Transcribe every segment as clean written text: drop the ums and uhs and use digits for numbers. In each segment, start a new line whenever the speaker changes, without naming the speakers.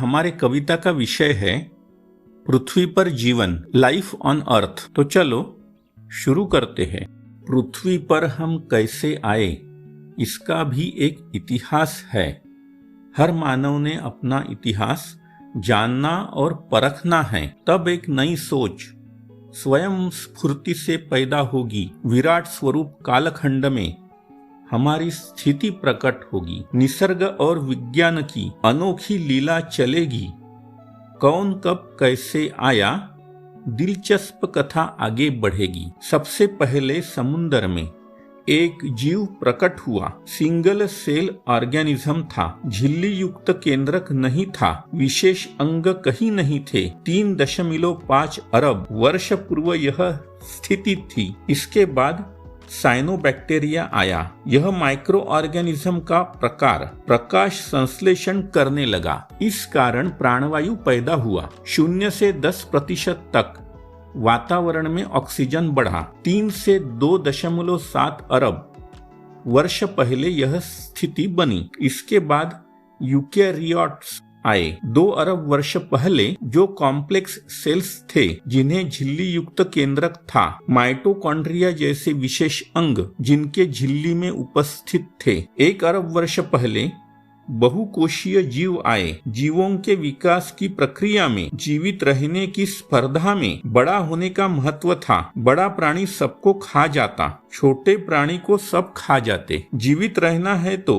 हमारे कविता का विषय है पृथ्वी पर जीवन, लाइफ ऑन अर्थ। तो चलो शुरू करते हैं। पृथ्वी पर हम कैसे आए, इसका भी एक इतिहास है। हर मानव ने अपना इतिहास जानना और परखना है, तब एक नई सोच स्वयं स्फूर्ति से पैदा होगी। विराट स्वरूप कालखंड में हमारी स्थिति प्रकट होगी। निसर्ग और विज्ञान की अनोखी लीला चलेगी। कौन कब कैसे आया, दिलचस्प कथा आगे बढ़ेगी। सबसे पहले समुद्र में एक जीव प्रकट हुआ। सिंगल सेल ऑर्गेनिज्म था। झिल्ली युक्त केंद्रक नहीं था। विशेष अंग कहीं नहीं थे। 3.5 अरब वर्ष पूर्व यह स्थिति थी। इसके बाद साइनोबैक्टीरिया आया। यह माइक्रो ऑर्गेनिज्म का प्रकार प्रकाश संश्लेषण करने लगा। इस कारण प्राणवायु पैदा हुआ। 0 से 10% तक वातावरण में ऑक्सीजन बढ़ा। 3 से 2.7 अरब वर्ष पहले यह स्थिति बनी। इसके बाद यूकेरियोट्स आए। 2 अरब वर्ष पहले जो कॉम्प्लेक्स सेल्स थे, जिन्हें झिल्ली युक्त केंद्रक था, माइटोकॉन्ड्रिया जैसे विशेष अंग जिनके झिल्ली में उपस्थित थे। 1 अरब वर्ष पहले बहुकोशीय जीव आए। जीवों के विकास की प्रक्रिया में जीवित रहने की स्पर्धा में बड़ा होने का महत्व था। बड़ा प्राणी सबको खा जाता, छोटे प्राणी को सब खा जाते। जीवित रहना है तो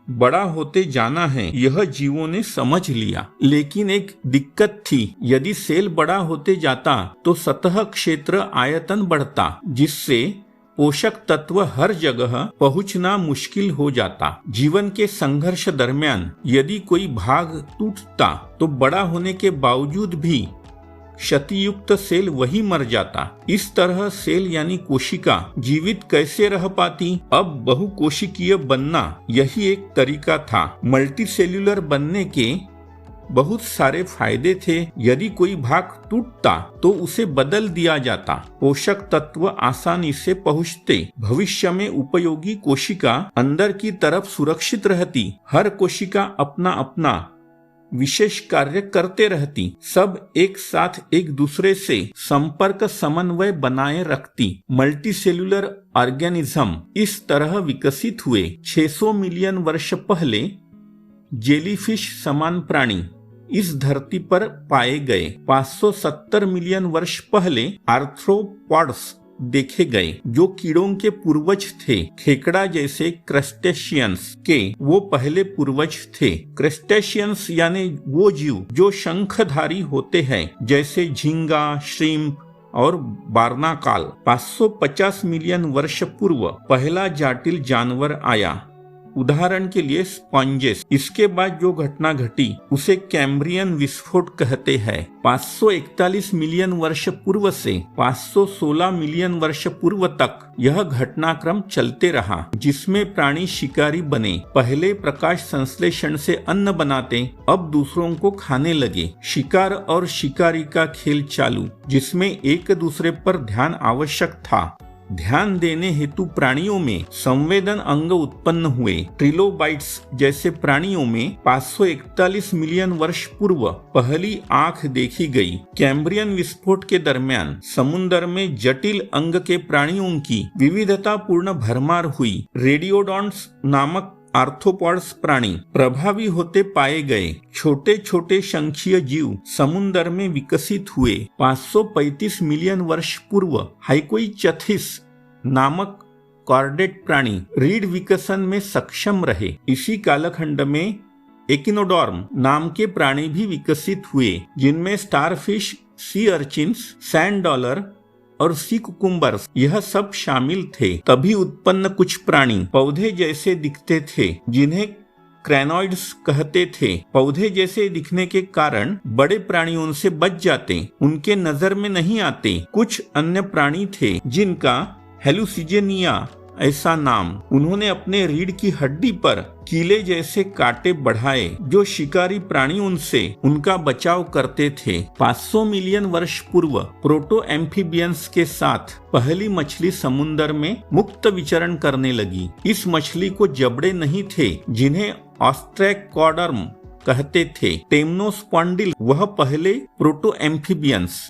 बड़ा होते जाना है, यह जीवों ने समझ लिया। लेकिन एक दिक्कत थी। यदि सेल बड़ा होते जाता तो सतह क्षेत्र आयतन बढ़ता, जिससे पोषक तत्व हर जगह पहुंचना मुश्किल हो जाता। जीवन के संघर्ष दरमियान यदि कोई भाग टूटता तो बड़ा होने के बावजूद भी क्षतियुक्त सेल वही मर जाता। इस तरह सेल यानी कोशिका जीवित कैसे रह पाती? अब बहुकोशिकीय बनना यही एक तरीका था। मल्टीसेल्यूलर बनने के बहुत सारे फायदे थे। यदि कोई भाग टूटता तो उसे बदल दिया जाता। पोषक तत्व आसानी से पहुंचते। भविष्य में उपयोगी कोशिका अंदर की तरफ सुरक्षित रहती। हर कोशिका अपना अपना विशेष कार्य करते रहती। सब एक साथ एक दूसरे से संपर्क समन्वय बनाए रखती। मल्टीसेल्यूलर ऑर्गेनिज्म इस तरह विकसित हुए। 600 मिलियन वर्ष पहले जेलीफिश समान प्राणी इस धरती पर पाए गए। 570 मिलियन वर्ष पहले आर्थ्रोपॉड्स देखे गए, जो कीड़ों के पूर्वज थे। खेकड़ा जैसे क्रस्टेशियंस के वो पहले पूर्वज थे। क्रस्टेशियंस यानी वो जीव जो शंखधारी होते हैं, जैसे झींगा, श्रिम्प और बार्नाकाल। 550 मिलियन वर्ष पूर्व पहला जटिल जानवर आया, उदाहरण के लिए स्पॉन्जेस। इसके बाद जो घटना घटी उसे कैम्ब्रियन विस्फोट कहते हैं। 541 मिलियन वर्ष पूर्व से 516 मिलियन वर्ष पूर्व तक यह घटनाक्रम चलते रहा, जिसमें प्राणी शिकारी बने। पहले प्रकाश संश्लेषण से अन्न बनाते, अब दूसरों को खाने लगे। शिकार और शिकारी का खेल चालू, जिसमें एक दूसरे पर ध्यान आवश्यक था। ध्यान देने हेतु प्राणियों में संवेदन अंग उत्पन्न हुए। ट्रिलोबाइट्स जैसे प्राणियों में 541 मिलियन वर्ष पूर्व पहली आंख देखी गई। कैम्ब्रियन विस्फोट के दरमियान समुद्र में जटिल अंग के प्राणियों की विविधतापूर्ण भरमार हुई। रेडियोडॉन्ट्स नामक आर्थ्रोपॉड्स प्राणी प्रभावी होते पाए गए। छोटे छोटे शंखीय जीव समुद्र में विकसित हुए। 535 मिलियन वर्ष पूर्व हाइकोइचथिस नामक कॉर्डेट प्राणी रीढ़ विकसन में सक्षम रहे। इसी कालखंड में एकिनोडॉर्म नाम के प्राणी भी विकसित हुए, जिनमें स्टारफिश, सी अर्चिन्स, सैंड डॉलर और सी कुकुम्बर्स यह सब शामिल थे। तभी उत्पन्न कुछ प्राणी पौधे जैसे दिखते थे, जिन्हें क्रैनॉइड्स कहते थे। पौधे जैसे दिखने के कारण बड़े प्राणी उनसे बच जाते, उनके नजर में नहीं आते। कुछ अन्य प्राणी थे जिनका हेलुसिजेनिया ऐसा नाम। उन्होंने अपने रीढ़ की हड्डी पर कीले जैसे कांटे बढ़ाए, जो शिकारी प्राणी उनसे उनका बचाव करते थे। 500 मिलियन वर्ष पूर्व प्रोटो एम्फीबियंस के साथ पहली मछली समुद्र में मुक्त विचरण करने लगी। इस मछली को जबड़े नहीं थे, जिन्हें ऑस्ट्रैकोडर्म कहते थे। टेम्नोस्पॉन्डिल वह पहले प्रोटो एम्फीबियंस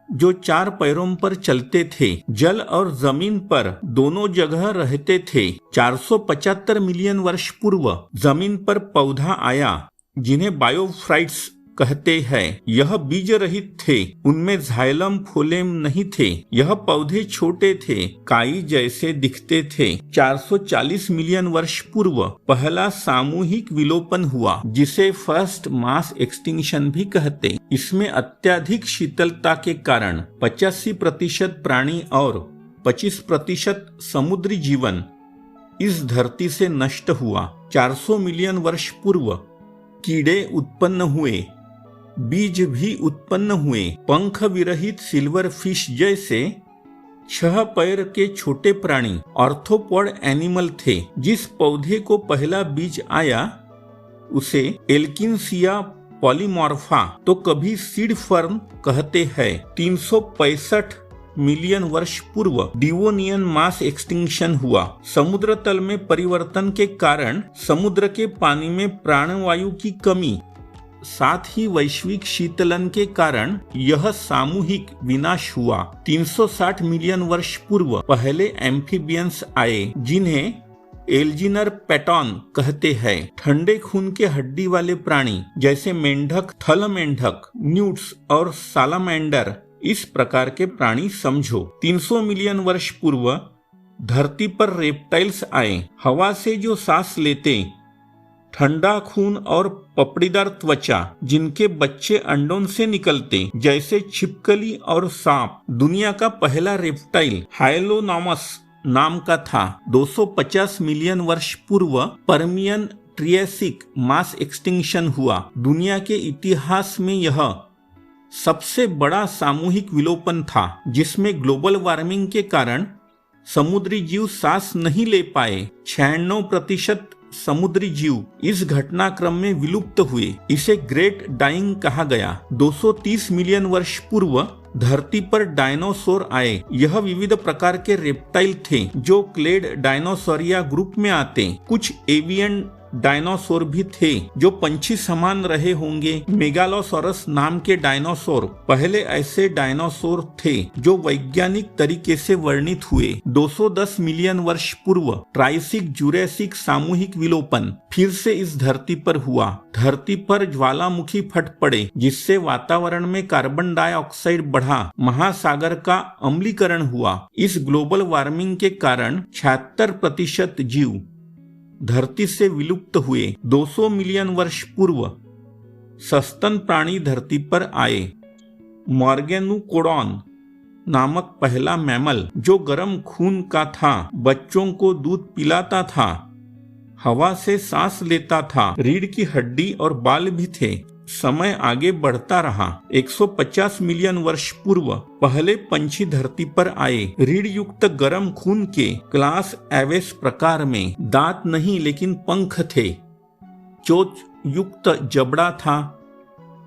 जो 4 पैरों पर चलते थे, जल और जमीन पर दोनों जगह रहते थे। 475 मिलियन वर्ष पूर्व जमीन पर पौधा आया जिन्हें बायोफ्राइट्स कहते हैं। यह बीज रहित थे, उनमें जाइलम फोलेम नहीं थे। यह पौधे छोटे थे, काई जैसे दिखते थे। 440 मिलियन वर्ष पूर्व पहला सामूहिक विलोपन हुआ जिसे फर्स्ट मास एक्सटिंक्शन भी कहते। इसमें अत्यधिक शीतलता के कारण 85% प्राणी और 25% समुद्री जीवन इस धरती से नष्ट हुआ। 400 मिलियन वर्ष पूर्व कीड़े उत्पन्न हुए, बीज भी उत्पन्न हुए। पंख विरहित सिल्वर फिश जैसे 6 पैर के छोटे प्राणी ऑर्थोपॉड एनिमल थे। जिस पौधे को पहला बीज आया उसे एल्किंसिया पॉलीमॉर्फा तो कभी सीड फर्न कहते हैं। 365 मिलियन वर्ष पूर्व डिवोनियन मास एक्सटिंक्शन हुआ। समुद्र तल में परिवर्तन के कारण समुद्र के पानी में प्राणवायु की कमी, साथ ही वैश्विक शीतलन के कारण यह सामूहिक विनाश हुआ। 360 मिलियन वर्ष पूर्व पहले एम्फीबियंस आए जिन्हें एल्जिनर पैटॉन कहते हैं। ठंडे खून के हड्डी वाले प्राणी जैसे मेंढक, थल मेंढक, न्यूट्स और सालामेंडर इस प्रकार के प्राणी समझो। 300 मिलियन वर्ष पूर्व धरती पर रेप्टाइल्स आए। हवा से जो सांस लेते, ठंडा खून और पपड़ीदार त्वचा, जिनके बच्चे अंडों से निकलते जैसे छिपकली और सांप। दुनिया का पहला रेप्टाइल हाइलोनॉमस नाम का था। 250 मिलियन वर्ष पूर्व पर्मियन ट्रियासिक मास एक्सटिंक्शन हुआ। दुनिया के इतिहास में यह सबसे बड़ा सामूहिक विलोपन था जिसमें ग्लोबल वार्मिंग के कारण समुद्री जीव सांस नहीं ले पाए। 96% समुद्री जीव इस घटनाक्रम में विलुप्त हुए। इसे ग्रेट डाइंग कहा गया। 230 मिलियन वर्ष पूर्व धरती पर डायनासोर आए। यह विविध प्रकार के रेप्टाइल थे जो क्लेड डायनासोरिया ग्रुप में आते। कुछ एवियन डायनासोर भी थे जो पंछी समान रहे होंगे। मेगालोसोरस नाम के डायनासोर पहले ऐसे डायनासोर थे जो वैज्ञानिक तरीके से वर्णित हुए। 210 मिलियन वर्ष पूर्व ट्राइसिक जुरैसिक सामूहिक विलोपन फिर से इस धरती पर हुआ। धरती पर ज्वालामुखी फट पड़े जिससे वातावरण में कार्बन डाइऑक्साइड बढ़ा। महासागर का अम्लीकरण हुआ। इस ग्लोबल वार्मिंग के कारण 76% जीव धरती से विलुप्त हुए। 200 मिलियन वर्ष पूर्व सस्तन प्राणी धरती पर आए। मॉर्गेनुकोडॉन नामक पहला मैमल जो गर्म खून का था, बच्चों को दूध पिलाता था, हवा से सांस लेता था, रीढ़ की हड्डी और बाल भी थे। समय आगे बढ़ता रहा। 150 मिलियन वर्ष पूर्व पहले पंछी धरती पर आए। रीढ़ युक्त गर्म खून के क्लास एवेस प्रकार में दांत नहीं लेकिन पंख थे। चोंच युक्त जबड़ा था।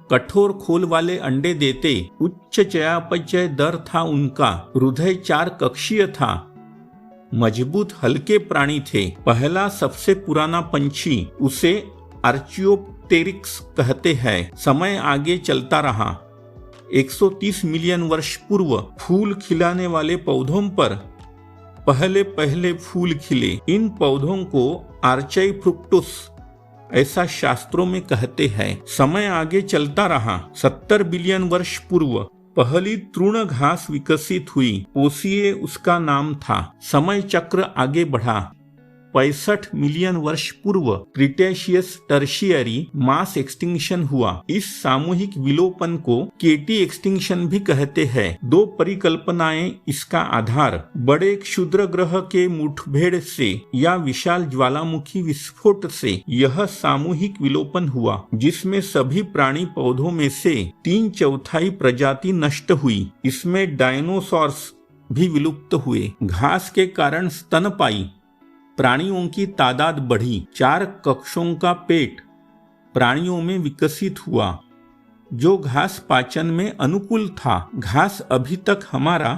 कठोर खोल वाले अंडे देते। उच्च चयापचय दर था उनका। हृदय 4 कक्षीय था। मजबूत हल्के प्राणी थे। पहला सबसे पुराना पंछी, उसे आर्चियोप्टेरिक्स कहते हैं। समय आगे चलता रहा। 130 मिलियन वर्ष पूर्व फूल खिलाने वाले पौधों पर पहले फूल खिले। इन पौधों को आर्चाई फ्रुक्टुस ऐसा शास्त्रों में कहते हैं। समय आगे चलता रहा। 70 बिलियन वर्ष पूर्व पहली तृण घास विकसित हुई। पोसिए उसका नाम था। समय चक्र आगे बढ़ा। 65 मिलियन वर्ष पूर्व क्रिटेशियस टर्शियरी मास एक्सटिंक्शन हुआ। इस सामूहिक विलोपन को केटी एक्सटिंक्शन भी कहते हैं। 2 परिकल्पनाएं इसका आधार। बड़े क्षुद्र ग्रह के मुठभेड़ से या विशाल ज्वालामुखी विस्फोट से यह सामूहिक विलोपन हुआ जिसमें सभी प्राणी पौधों में से 3/4 प्रजाति नष्ट हुई। इसमें डायनोसॉर्स भी विलुप्त हुए। घास के कारण स्तनपायी प्राणियों की तादाद बढ़ी। 4 कक्षों का पेट प्राणियों में विकसित हुआ जो घास पाचन में अनुकूल था। घास अभी तक हमारा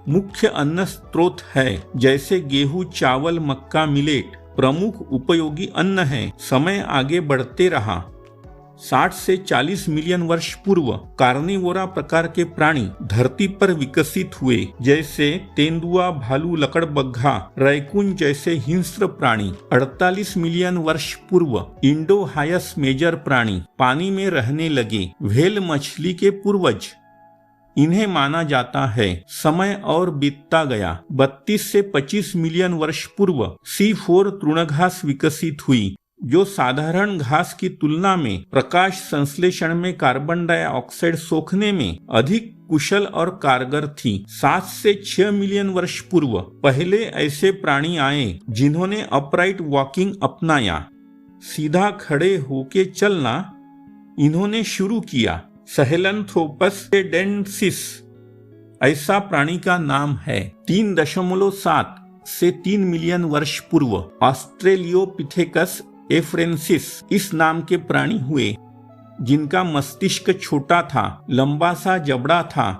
मुख्य अन्न स्रोत है। जैसे गेहूं, चावल, मक्का, मिलेट प्रमुख उपयोगी अन्न है। समय आगे बढ़ते रहा। 60 से 40 मिलियन वर्ष पूर्व कार्निवोरा प्रकार के प्राणी धरती पर विकसित हुए, जैसे तेंदुआ, भालू, लकड़बग्घा, रैकून जैसे हिंस्र प्राणी। 48 मिलियन वर्ष पूर्व इंडो हायस मेजर प्राणी पानी में रहने लगे, व्हेल मछली के पूर्वज। इन्हें माना जाता है समय और बीतता गया। 32 से 25 मिलियन वर्ष पूर्व C4 तृणघास विकसित हुई, जो साधारण घास की तुलना में प्रकाश संश्लेषण में कार्बन डाइऑक्साइड सोखने में अधिक कुशल और कारगर थी। 7 से 6 मिलियन वर्ष पूर्व पहले ऐसे प्राणी आए जिन्होंने अपराइट वॉकिंग अपनाया, सीधा खड़े होके चलना इन्होंने शुरू किया। सहेलंथ्रोपस डेंसिस ऐसा प्राणी का नाम है। 3.7 से 3 मिलियन वर्ष पूर्व ऑस्ट्रेलियोपिथेकस एफ्रेंसिस इस नाम के प्राणी हुए, जिनका मस्तिष्क छोटा था, लंबा सा जबड़ा था।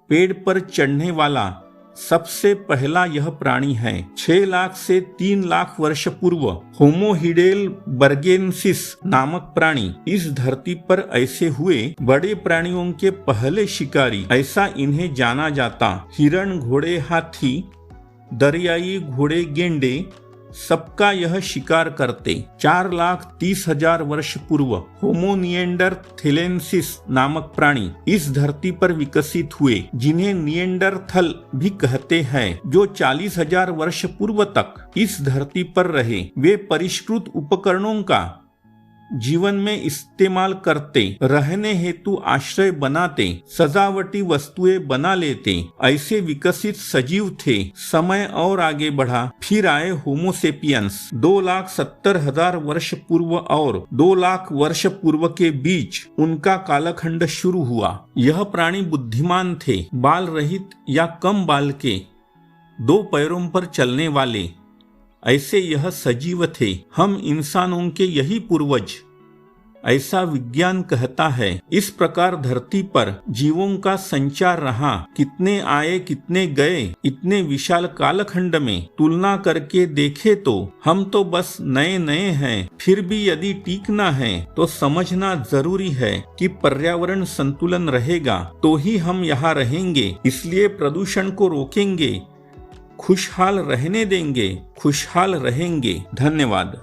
पेड़ पर चढ़ने वाला सबसे पहला यह प्राणी है। 6 लाख से 3 लाख वर्ष पूर्व होमो हिडेलबर्गेंसिस नामक प्राणी इस धरती पर ऐसे हुए, बड़े प्राणियों के पहले शिकारी ऐसा इन्हें जाना जाता। हिरण, घोड़े, हाथी, दरियाई घोड़े, गेंडे सबका यह शिकार करते। 4,30,000 वर्ष पूर्व होमो निएंडरथैलेंसिस नामक प्राणी इस धरती पर विकसित हुए, जिन्हें निएंडरथल भी कहते हैं, जो 40,000 वर्ष पूर्व तक इस धरती पर रहे। वे परिष्कृत उपकरणों का जीवन में इस्तेमाल करते, रहने हेतु आश्रय बनाते, सजावटी वस्तुएं बना लेते। ऐसे विकसित सजीव थे। समय और आगे बढ़ा, फिर आए होमोसेपियंस। 2,70,000 वर्ष पूर्व और 2 लाख वर्ष पूर्व के बीच उनका कालखंड शुरू हुआ। यह प्राणी बुद्धिमान थे, बाल रहित या कम बाल के, 2 पैरों पर चलने वाले। ऐसे यह सजीव थे। हम इंसानों के यही पूर्वज, ऐसा विज्ञान कहता है। इस प्रकार धरती पर जीवों का संचार रहा। कितने आए, कितने गए, इतने विशाल कालखंड में तुलना करके देखे तो हम तो बस नए नए हैं। फिर भी यदि टीकना है तो समझना जरूरी है कि पर्यावरण संतुलन रहेगा तो ही हम यहाँ रहेंगे। इसलिए प्रदूषण को रोकेंगे, खुशहाल रहने देंगे, खुशहाल रहेंगे। धन्यवाद।